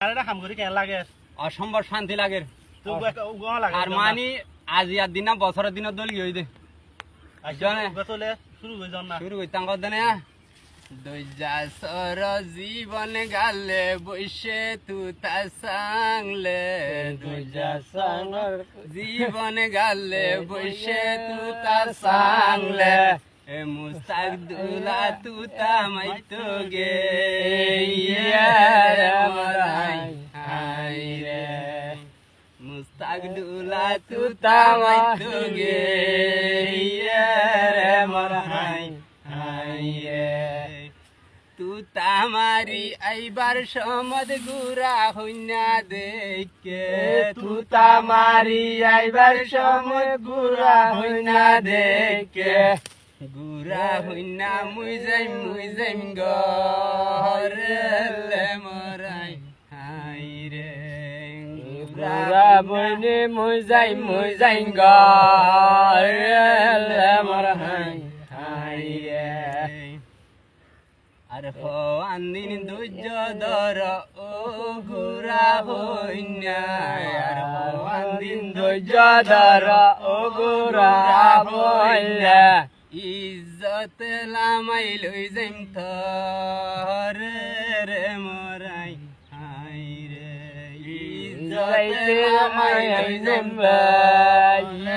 আরে কাম করি কেন লাগে অসম্ভব শান্তি লাগে তো উগা লাগে আর মানি আজ ইয়ার দিন না বছরের দিন দলি হই দে চলে শুরু হয়ে যান না শুরু হইতাম কত না দইজা সর জীবন গালে বইসে তুতা সাংলে দইজা সাংর জীবন গালে বইসে তুতা সাংলে এ মুস্তাক দুলা তুতা মাইতো গে ইয়ে মরাই হাই রে মুস্তাক দুলা তুতা মাইতো গে ইয়ে মরাই হাই রে তুতা মারি আইবার সমদ গুরা হইনা দেখে তুতা মারি আইবার সমদ গুরা হইনা দেখে গুরা হইনা মুই যাইম গরে মরাই হাই রে গুরা বইনে মুই যাইম গরে মরাই হাই রে আর আন্দিন ধৈর্য ধর ও গুরা হইনা আর আন্দিন ধৈর্য ধর ও গুরা হইনা ইজ্জত লামাই লই যাইম থর রে মরাই হাই রে ইজ্জত লামাই লই যাইম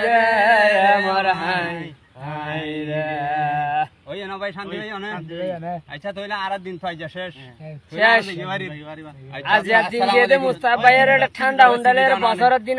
রে মরাই হাই রে ওই না ভাই শান্তি ভাই অনেক আচ্ছা তাহলে আর দিন পাই যা শেষ আজ দিন দিয়ে মুস্তাফা ভাইয়ের ঠান্ডা হুন্ডালের বছরের দিন